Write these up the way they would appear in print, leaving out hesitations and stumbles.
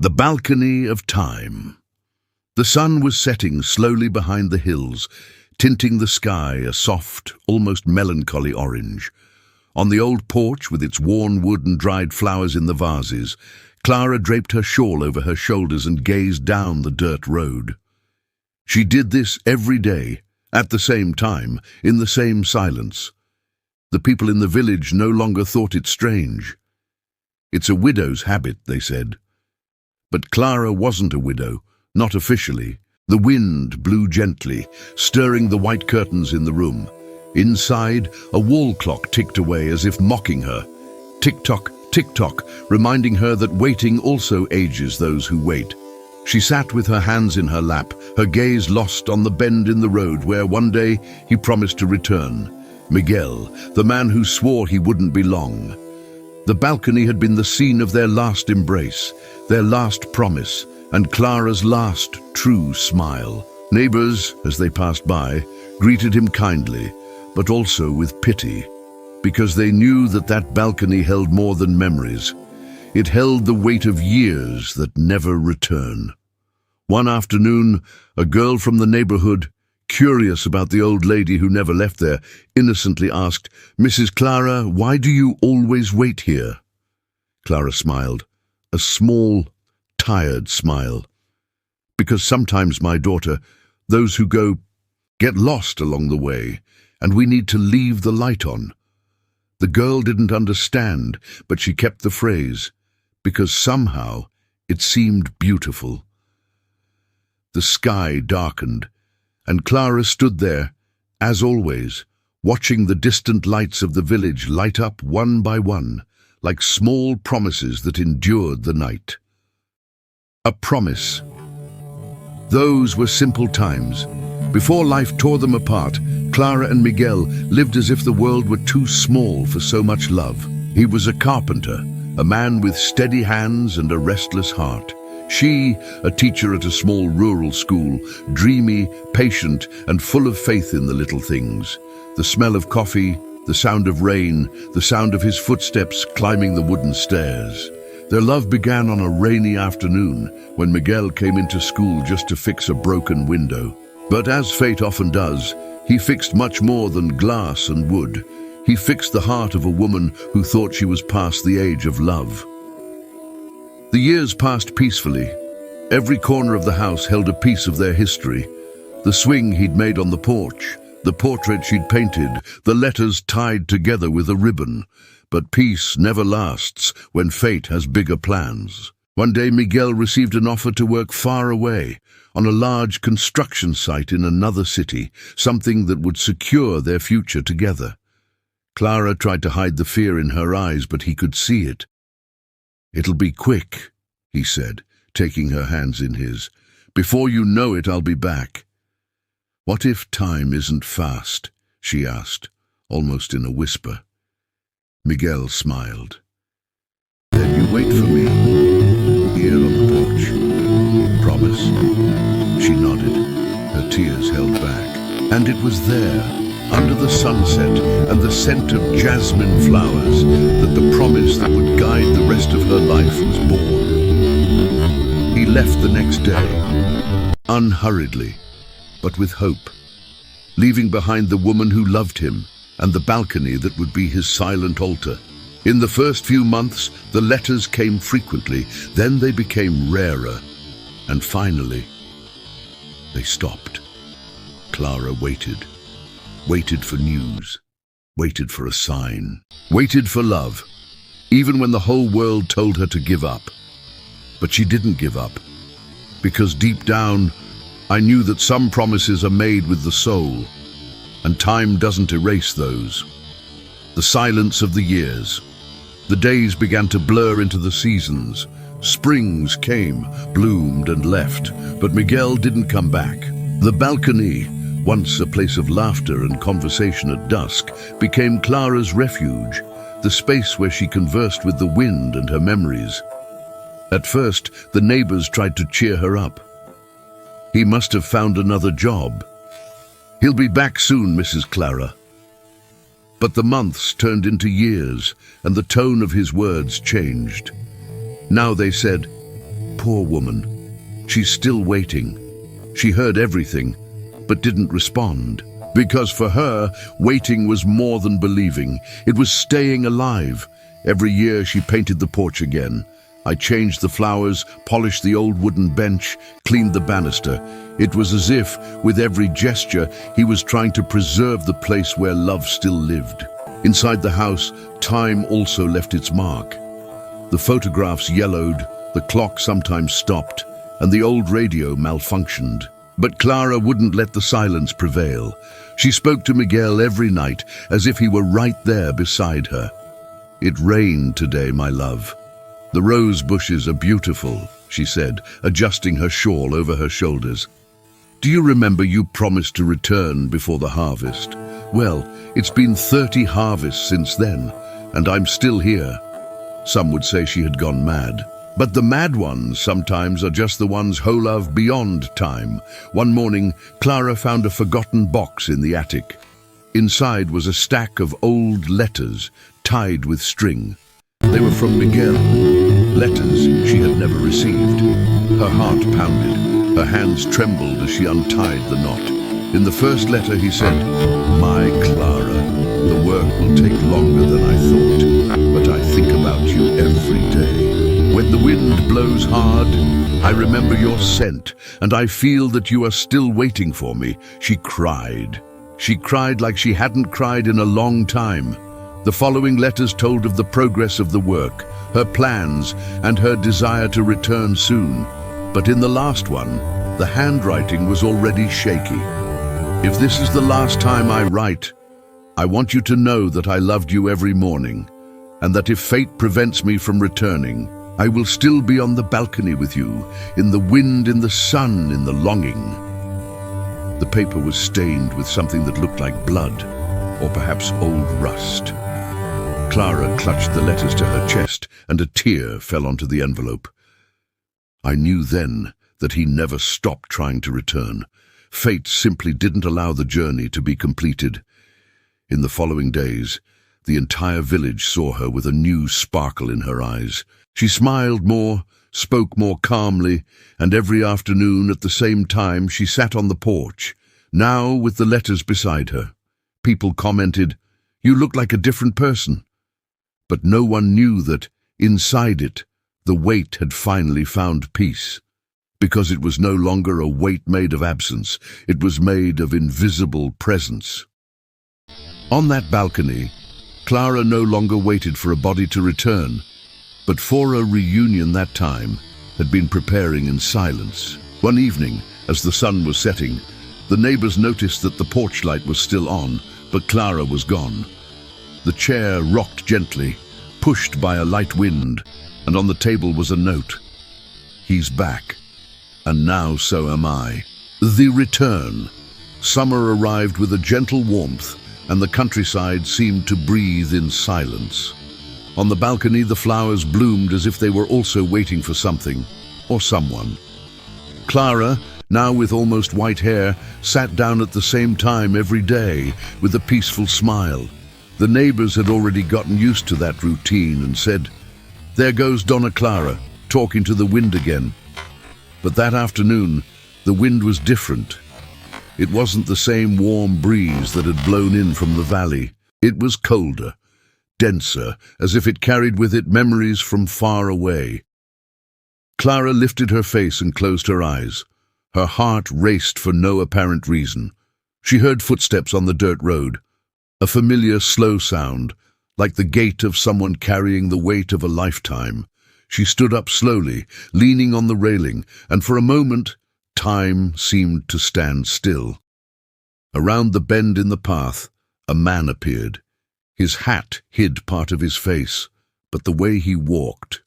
The balcony of time. The sun was setting slowly behind the hills, tinting the sky a soft, almost melancholy orange. On the old porch, with its worn wood and dried flowers in the vases, Clara draped her shawl over her shoulders and gazed down the dirt road. She did this every day, at the same time, in the same silence. The people in the village no longer thought it strange. "It's a widow's habit," they said. But Clara wasn't a widow, not officially. The wind blew gently, stirring the white curtains in the room. Inside, a wall clock ticked away as if mocking her. Tick-tock, tick-tock, reminding her that waiting also ages those who wait. She sat with her hands in her lap, her gaze lost on the bend in the road where one day he promised to return. Miguel, the man who swore he wouldn't be long. The balcony had been the scene of their last embrace, their last promise, and Clara's last true smile. Neighbors, as they passed by, greeted him kindly, but also with pity, because they knew that that balcony held more than memories. It held the weight of years that never return. One afternoon, a girl from the neighborhood, curious about the old lady who never left there, innocently asked, "Mrs. Clara, why do you always wait here?" Clara smiled, a small, tired smile. "Because sometimes, my daughter, those who go get lost along the way, and we need to leave the light on." The girl didn't understand, but she kept the phrase, because somehow it seemed beautiful. The sky darkened, and Clara stood there, as always, watching the distant lights of the village light up one by one, like small promises that endured the night. A promise. Those were simple times. Before life tore them apart, Clara and Miguel lived as if the world were too small for so much love. He was a carpenter, a man with steady hands and a restless heart. She, a teacher at a small rural school, dreamy, patient, and full of faith in the little things. The smell of coffee, the sound of rain, the sound of his footsteps climbing the wooden stairs. Their love began on a rainy afternoon when Miguel came into school just to fix a broken window. But as fate often does, he fixed much more than glass and wood. He fixed the heart of a woman who thought she was past the age of love. The years passed peacefully. Every corner of the house held a piece of their history. The swing he'd made on the porch, the portrait she'd painted, the letters tied together with a ribbon. But peace never lasts when fate has bigger plans. One day Miguel received an offer to work far away, on a large construction site in another city, something that would secure their future together. Clara tried to hide the fear in her eyes, but he could see it. "It'll be quick," he said, taking her hands in his. "Before you know it, I'll be back." "What if time isn't fast?" she asked, almost in a whisper. Miguel smiled. "Then you wait for me, here on the porch. Promise?" She nodded, her tears held back. And it was there, under the sunset and the scent of jasmine flowers, that the promise that would guide the rest of her life was born. He left the next day, unhurriedly, but with hope, leaving behind the woman who loved him and the balcony that would be his silent altar. In the first few months, the letters came frequently, then they became rarer, and finally, they stopped. Clara waited. Waited for news, waited for a sign, waited for love, even when the whole world told her to give up. But she didn't give up, because deep down, I knew that some promises are made with the soul, and time doesn't erase those. The silence of the years. The days began to blur into the seasons. Springs came, bloomed and left, but Miguel didn't come back. The balcony, once a place of laughter and conversation at dusk, became Clara's refuge, the space where she conversed with the wind and her memories. At first, the neighbors tried to cheer her up. "He must have found another job. He'll be back soon, Mrs. Clara." But the months turned into years, and the tone of his words changed. Now they said, poor woman. She's still waiting. She heard everything, but didn't respond. Because for her, waiting was more than believing. It was staying alive. Every year she painted the porch again. I changed the flowers, polished the old wooden bench, cleaned the banister. It was as if, with every gesture, he was trying to preserve the place where love still lived. Inside the house, time also left its mark. The photographs yellowed, the clock sometimes stopped, and the old radio malfunctioned. But Clara wouldn't let the silence prevail. She spoke to Miguel every night, as if he were right there beside her. "It rained today, my love. The rose bushes are beautiful," she said, adjusting her shawl over her shoulders. "Do you remember you promised to return before the harvest? Well, it's been 30 harvests since then, and I'm still here." Some would say she had gone mad. But the mad ones sometimes are just the ones who love beyond time. One morning, Clara found a forgotten box in the attic. Inside was a stack of old letters tied with string. They were from Miguel, letters she had never received. Her heart pounded, her hands trembled as she untied the knot. In the first letter he said, "My Clara, the work will take longer than I thought, but I think about you every day. When the wind blows hard, I remember your scent, and I feel that you are still waiting for me." She cried. She cried like she hadn't cried in a long time. The following letters told of the progress of the work, her plans, and her desire to return soon. But in the last one, the handwriting was already shaky. "If this is the last time I write, I want you to know that I loved you every morning, and that if fate prevents me from returning, I will still be on the balcony with you, in the wind, in the sun, in the longing." The paper was stained with something that looked like blood, or perhaps old rust. Clara clutched the letters to her chest, and a tear fell onto the envelope. I knew then that he never stopped trying to return. Fate simply didn't allow the journey to be completed. In the following days, the entire village saw her with a new sparkle in her eyes. She smiled more, spoke more calmly, and every afternoon at the same time she sat on the porch, now with the letters beside her. People commented, "You look like a different person." But no one knew that, inside it, the weight had finally found peace. Because it was no longer a weight made of absence, it was made of invisible presence. On that balcony, Clara no longer waited for a body to return, but for a reunion that time had been preparing in silence. One evening, as the sun was setting, the neighbors noticed that the porch light was still on, but Clara was gone. The chair rocked gently, pushed by a light wind, and on the table was a note. "He's back, and now so am I." The return. Summer arrived with a gentle warmth, and the countryside seemed to breathe in silence. On the balcony, the flowers bloomed as if they were also waiting for something, or someone. Clara, now with almost white hair, sat down at the same time every day with a peaceful smile. The neighbors had already gotten used to that routine and said, "There goes Donna Clara, talking to the wind again." But that afternoon, the wind was different. It wasn't the same warm breeze that had blown in from the valley. It was colder, denser, as if it carried with it memories from far away. Clara lifted her face and closed her eyes. Her heart raced for no apparent reason. She heard footsteps on the dirt road, a familiar slow sound, like the gait of someone carrying the weight of a lifetime. She stood up slowly, leaning on the railing, and for a moment, time seemed to stand still. Around the bend in the path, a man appeared. His hat hid part of his face, but the way he walked.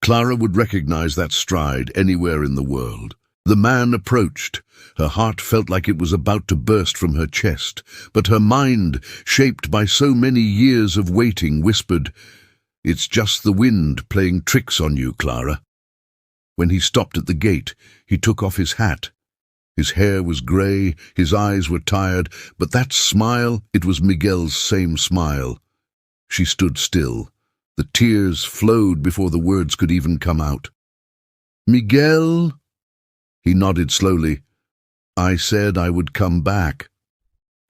Clara would recognize that stride anywhere in the world. The man approached. Her heart felt like it was about to burst from her chest, but her mind, shaped by so many years of waiting, whispered, "It's just the wind playing tricks on you, Clara." When he stopped at the gate, he took off his hat. His hair was grey, his eyes were tired, but that smile, it was Miguel's same smile. She stood still. The tears flowed before the words could even come out. Miguel? He nodded slowly. I said I would come back.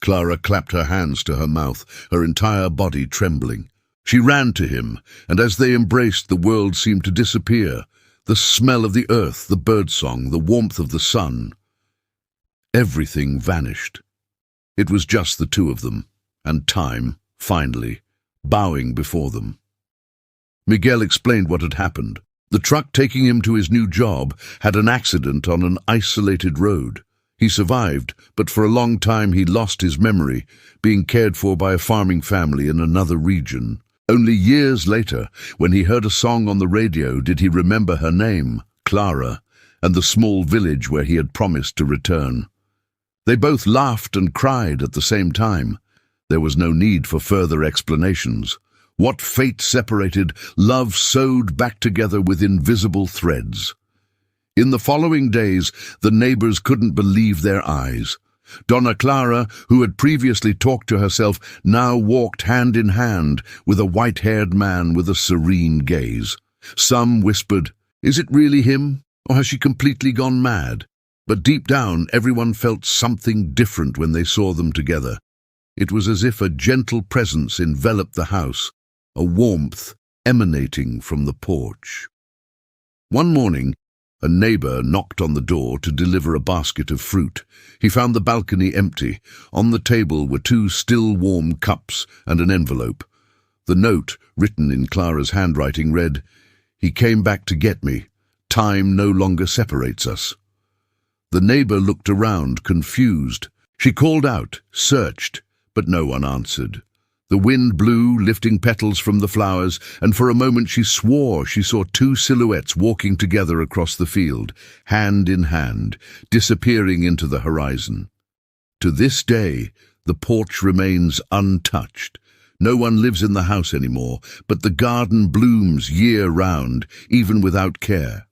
Clara clapped her hands to her mouth, her entire body trembling. She ran to him, and as they embraced, the world seemed to disappear. The smell of the earth, the birdsong, the warmth of the sun. Everything vanished. It was just the two of them, and time, finally, bowing before them. Miguel explained what had happened. The truck taking him to his new job had an accident on an isolated road. He survived, but for a long time he lost his memory, being cared for by a farming family in another region. Only years later, when he heard a song on the radio, did he remember her name, Clara, and the small village where he had promised to return. They both laughed and cried at the same time. There was no need for further explanations. What fate separated, love sewed back together with invisible threads. In the following days, the neighbors couldn't believe their eyes. Donna Clara, who had previously talked to herself, now walked hand in hand with a white-haired man with a serene gaze. Some whispered, "Is it really him, or has she completely gone mad?" But deep down, everyone felt something different when they saw them together. It was as if a gentle presence enveloped the house, a warmth emanating from the porch. One morning, a neighbor knocked on the door to deliver a basket of fruit. He found the balcony empty. On the table were 2 still warm cups and an envelope. The note, written in Clara's handwriting, read, "He came back to get me. Time no longer separates us." The neighbor looked around, confused. She called out, searched, but no one answered. The wind blew, lifting petals from the flowers, and for a moment she swore she saw 2 silhouettes walking together across the field, hand in hand, disappearing into the horizon. To this day, the porch remains untouched. No one lives in the house anymore, but the garden blooms year-round, even without care.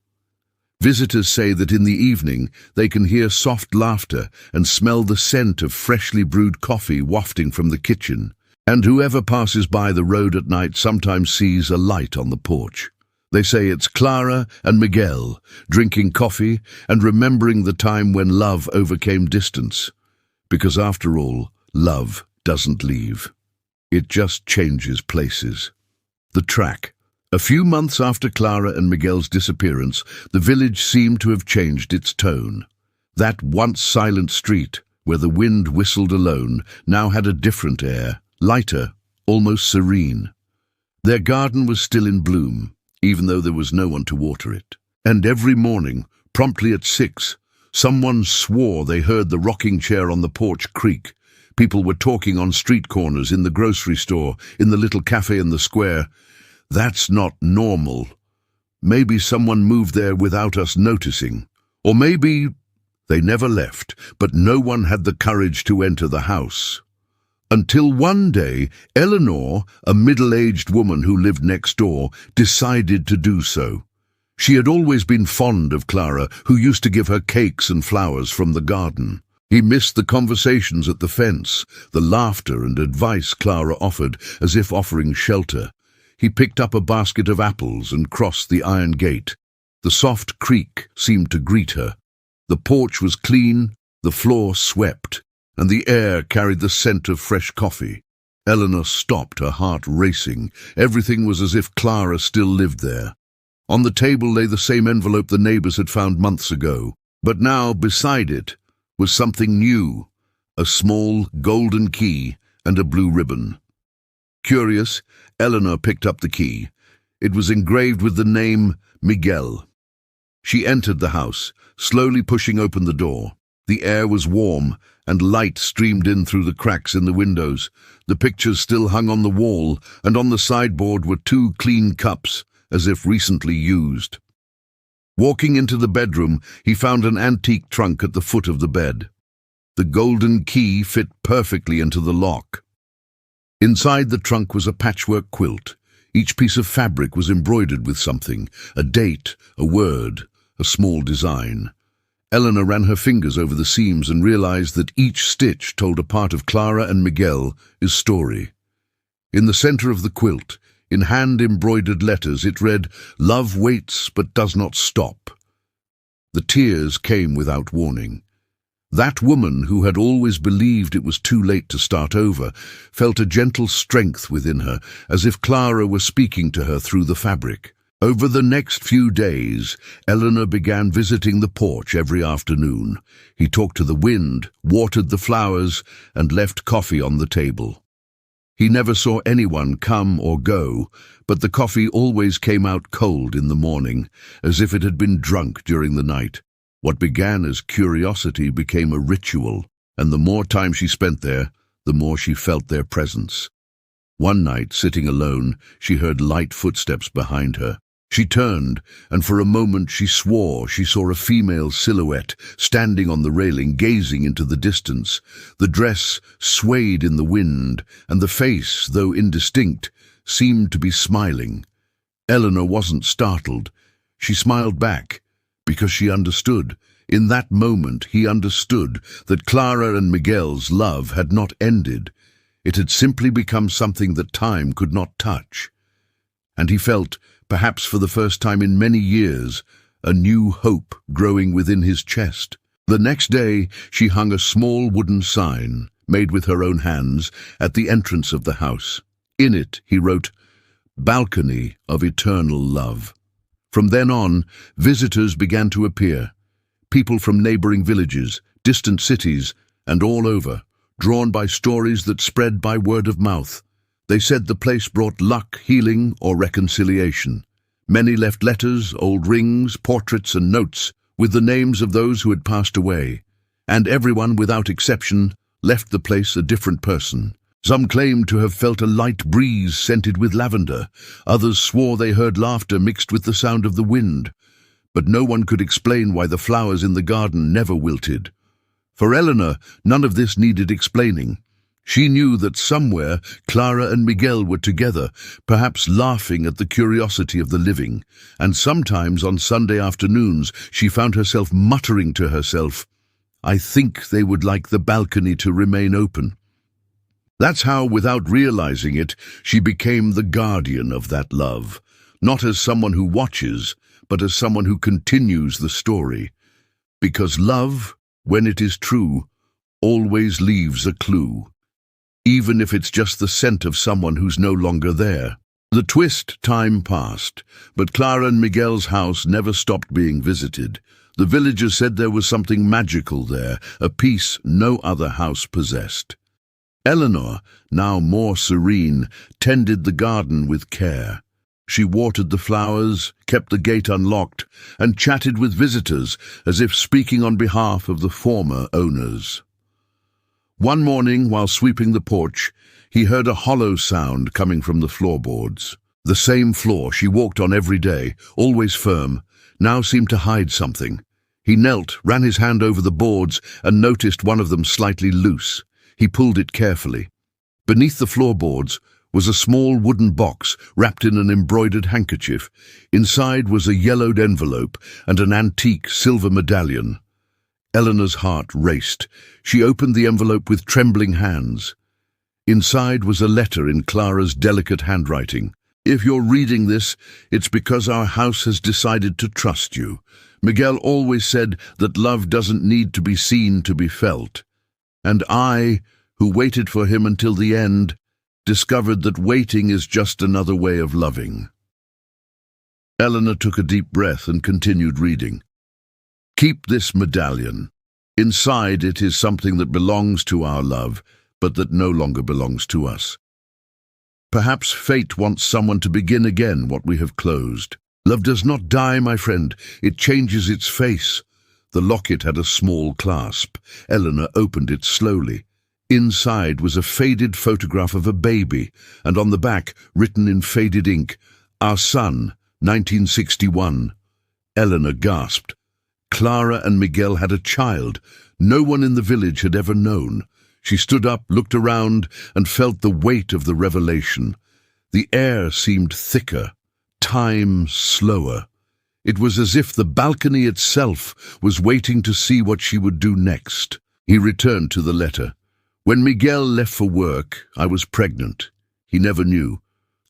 Visitors say that in the evening they can hear soft laughter and smell the scent of freshly brewed coffee wafting from the kitchen. And whoever passes by the road at night sometimes sees a light on the porch. They say it's Clara and Miguel, drinking coffee and remembering the time when love overcame distance. Because after all, love doesn't leave. It just changes places. The track. A few months after Clara and Miguel's disappearance, the village seemed to have changed its tone. That once silent street, where the wind whistled alone, now had a different air. Lighter, almost serene. Their garden was still in bloom, even though there was no one to water it. And every morning, promptly at 6, someone swore they heard the rocking chair on the porch creak. People were talking on street corners, in the grocery store, in the little cafe in the square. That's not normal. Maybe someone moved there without us noticing. Or maybe they never left, but no one had the courage to enter the house. Until one day, Eleanor, a middle-aged woman who lived next door, decided to do so. She had always been fond of Clara, who used to give her cakes and flowers from the garden. He missed the conversations at the fence, the laughter and advice Clara offered, as if offering shelter. He picked up a basket of apples and crossed the iron gate. The soft creak seemed to greet her. The porch was clean, the floor swept, and the air carried the scent of fresh coffee. Eleanor stopped, her heart racing. Everything was as if Clara still lived there. On the table lay the same envelope the neighbors had found months ago, but now beside it was something new, a small golden key and a blue ribbon. Curious, Eleanor picked up the key. It was engraved with the name Miguel. She entered the house, slowly pushing open the door. The air was warm, and light streamed in through the cracks in the windows. The pictures still hung on the wall, and on the sideboard were 2 clean cups, as if recently used. Walking into the bedroom, he found an antique trunk at the foot of the bed. The golden key fit perfectly into the lock. Inside the trunk was a patchwork quilt. Each piece of fabric was embroidered with something, a date, a word, a small design. Eleanor ran her fingers over the seams and realized that each stitch told a part of Clara and Miguel's story. In the center of the quilt, in hand-embroidered letters, it read, "Love waits but does not stop. The tears came without warning. That woman, who had always believed it was too late to start over, felt a gentle strength within her, as if Clara were speaking to her through the fabric. Over the next few days, Eleanor began visiting the porch every afternoon. He talked to the wind, watered the flowers, and left coffee on the table. He never saw anyone come or go, but the coffee always came out cold in the morning, as if it had been drunk during the night. What began as curiosity became a ritual, and the more time she spent there, the more she felt their presence. One night, sitting alone, she heard light footsteps behind her. She turned, and for a moment she swore she saw a female silhouette standing on the railing, gazing into the distance. The dress swayed in the wind, and the face, though indistinct, seemed to be smiling. Eleanor wasn't startled. She smiled back, because she understood. In that moment he understood that Clara and Miguel's love had not ended. It had simply become something that time could not touch. And he felt, perhaps for the first time in many years, a new hope growing within his chest. The next day she hung a small wooden sign, made with her own hands, at the entrance of the house. In it he wrote, "Balcony of Eternal Love." From then on, visitors began to appear. People from neighboring villages, distant cities, and all over, drawn by stories that spread by word of mouth. They said the place brought luck, healing, or reconciliation. Many left letters, old rings, portraits, and notes with the names of those who had passed away. And everyone, without exception, left the place a different person. Some claimed to have felt a light breeze scented with lavender. Others swore they heard laughter mixed with the sound of the wind. But no one could explain why the flowers in the garden never wilted. For Eleanor, none of this needed explaining. She knew that somewhere Clara and Miguel were together, perhaps laughing at the curiosity of the living. And sometimes on Sunday afternoons she found herself muttering to herself, "I think they would like the balcony to remain open." That's how, without realizing it, she became the guardian of that love, not as someone who watches, but as someone who continues the story. Because love, when it is true, always leaves a clue, even if it's just the scent of someone who's no longer there. The twist: time passed, but Clara and Miguel's house never stopped being visited. The villagers said there was something magical there, a peace no other house possessed. Eleanor, now more serene, tended the garden with care. She watered the flowers, kept the gate unlocked, and chatted with visitors as if speaking on behalf of the former owners. One morning, while sweeping the porch, he heard a hollow sound coming from the floorboards. The same floor she walked on every day, always firm, now seemed to hide something. He knelt, ran his hand over the boards, and noticed one of them slightly loose. He pulled it carefully. Beneath the floorboards was a small wooden box wrapped in an embroidered handkerchief. Inside was a yellowed envelope and an antique silver medallion. Eleanor's heart raced. She opened the envelope with trembling hands. Inside was a letter in Clara's delicate handwriting. "If you're reading this, it's because our house has decided to trust you. Miguel always said that love doesn't need to be seen to be felt. And I, who waited for him until the end, discovered that waiting is just another way of loving." Eleanor took a deep breath and continued reading. "Keep this medallion. Inside it is something that belongs to our love, but that no longer belongs to us. Perhaps fate wants someone to begin again what we have closed. Love does not die, my friend. It changes its face." The locket had a small clasp. Eleanor opened it slowly. Inside was a faded photograph of a baby, and on the back, written in faded ink, "Our son, 1961. Eleanor gasped. Clara and Miguel had a child. No one in the village had ever known. She stood up, looked around, and felt the weight of the revelation. The air seemed thicker, time slower. It was as if the balcony itself was waiting to see what she would do next. He returned to the letter. "When Miguel left for work, I was pregnant. He never knew.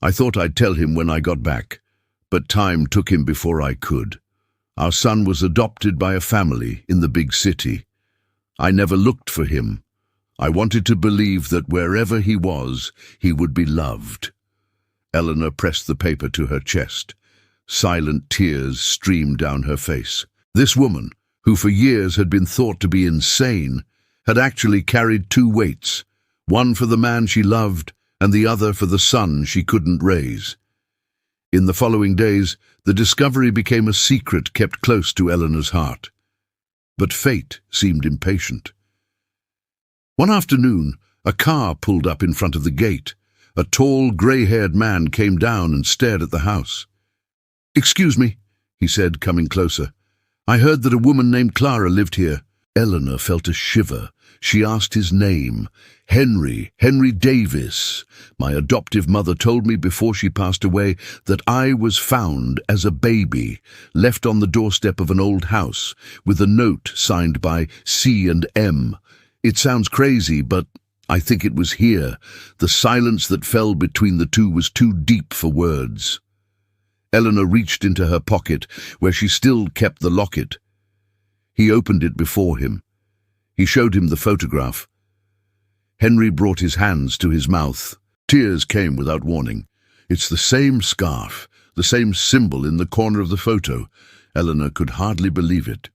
I thought I'd tell him when I got back, but time took him before I could. Our son was adopted by a family in the big city. I never looked for him. I wanted to believe that wherever he was, he would be loved." Eleanor pressed the paper to her chest. Silent tears streamed down her face. This woman, who for years had been thought to be insane, had actually carried two weights, one for the man she loved and the other for the son she couldn't raise. In the following days, the discovery became a secret kept close to Eleanor's heart. But fate seemed impatient. One afternoon, a car pulled up in front of the gate. A tall, grey-haired man came down and stared at the house. "Excuse me," he said, coming closer. "I heard that a woman named Clara lived here." Eleanor felt a shiver. She asked his name. "Henry Davis. My adoptive mother told me before she passed away that I was found as a baby, left on the doorstep of an old house, with a note signed by C and M. It sounds crazy, but I think it was here. The silence that fell between the two was too deep for words." Eleanor reached into her pocket, where she still kept the locket. He opened it before him. He showed him the photograph. Henry brought his hands to his mouth. Tears came without warning. "It's the same scarf, the same symbol in the corner of the photo." Eleanor could hardly believe it.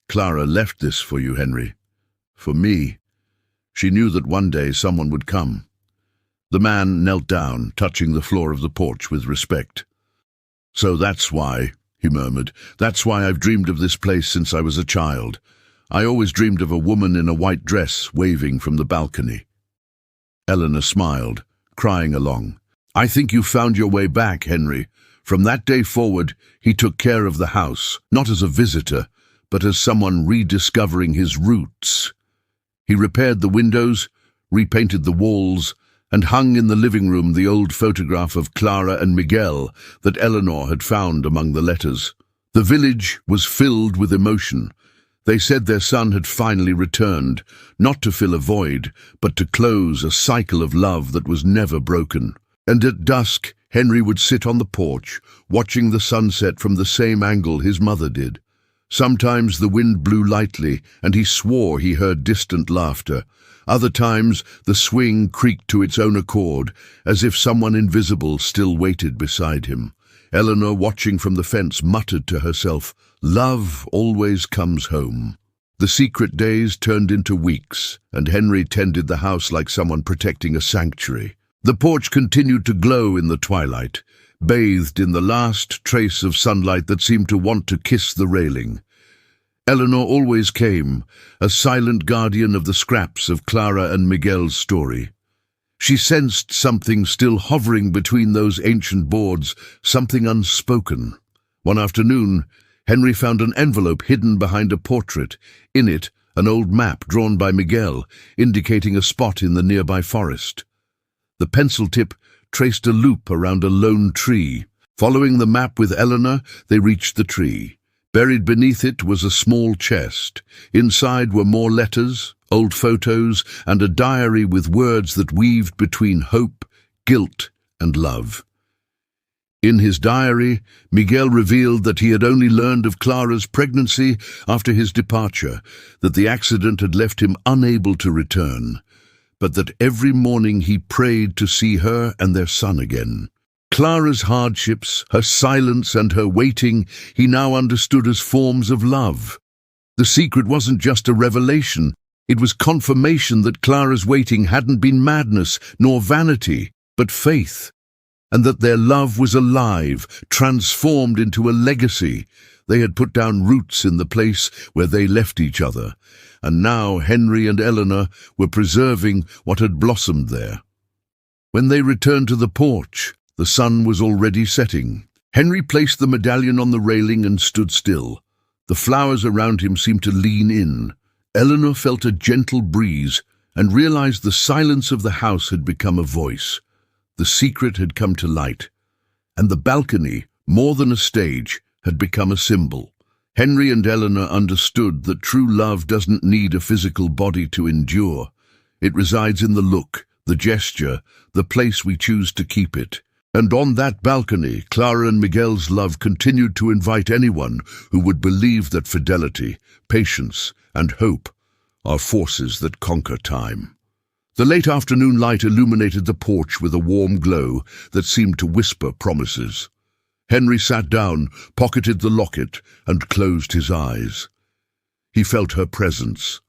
"Clara left this for you, Henry. For me. She knew that one day someone would come." The man knelt down, touching the floor of the porch with respect. "So that's why," he murmured, "that's why I've dreamed of this place since I was a child. I always dreamed of a woman in a white dress waving from the balcony." Eleanor smiled, crying along. "I think you found your way back, Henry. From that day forward, he took care of the house, not as a visitor, but as someone rediscovering his roots. He repaired the windows, repainted the walls, and hung in the living room the old photograph of Clara and Miguel that Eleanor had found among the letters. The village was filled with emotion. They said their son had finally returned, not to fill a void, but to close a cycle of love that was never broken. And at dusk, Henry would sit on the porch, watching the sunset from the same angle his mother did. Sometimes the wind blew lightly, and he swore he heard distant laughter. Other times the swing creaked to its own accord, as if someone invisible still waited beside him. Eleanor, watching from the fence, muttered to herself, "Love always comes home." The secret days turned into weeks, and Henry tended the house like someone protecting a sanctuary. The porch continued to glow in the twilight, bathed in the last trace of sunlight that seemed to want to kiss the railing. Eleanor always came, a silent guardian of the scraps of Clara and Miguel's story. She sensed something still hovering between those ancient boards, something unspoken. One afternoon, Henry found an envelope hidden behind a portrait. In it, an old map drawn by Miguel, indicating a spot in the nearby forest. The pencil tip traced a loop around a lone tree. Following the map with Eleanor, they reached the tree. Buried beneath it was a small chest. Inside were more letters, old photos, and a diary with words that weaved between hope, guilt, and love. In his diary, Miguel revealed that he had only learned of Clara's pregnancy after his departure, that the accident had left him unable to return, but that every morning he prayed to see her and their son again. Clara's hardships, her silence and her waiting, he now understood as forms of love. The secret wasn't just a revelation, it was confirmation that Clara's waiting hadn't been madness nor vanity, but faith, and that their love was alive, transformed into a legacy. They had put down roots in the place where they left each other, and now Henry and Eleanor were preserving what had blossomed there. When they returned to the porch, the sun was already setting. Henry placed the medallion on the railing and stood still. The flowers around him seemed to lean in. Eleanor felt a gentle breeze and realized the silence of the house had become a voice. The secret had come to light, and the balcony, more than a stage, had become a symbol. Henry and Eleanor understood that true love doesn't need a physical body to endure. It resides in the look, the gesture, the place we choose to keep it. And on that balcony, Clara and Miguel's love continued to invite anyone who would believe that fidelity, patience, and hope are forces that conquer time. The late afternoon light illuminated the porch with a warm glow that seemed to whisper promises. Henry sat down, pocketed the locket, and closed his eyes. He felt her presence,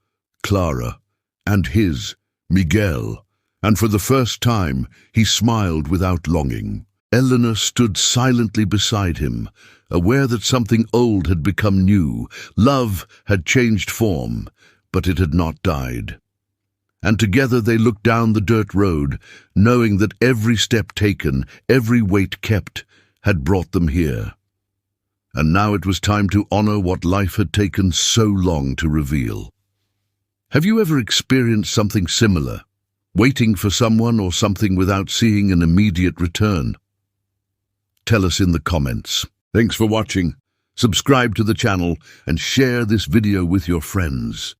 Clara, and his, Miguel, and for the first time he smiled without longing. Eleanor stood silently beside him, aware that something old had become new. Love had changed form, but it had not died. And together they looked down the dirt road, knowing that every step taken, every weight kept, had brought them here. And now it was time to honor what life had taken so long to reveal. Have you ever experienced something similar? Waiting for someone or something without seeing an immediate return? Tell us in the comments. Thanks for watching. Subscribe to the channel and share this video with your friends.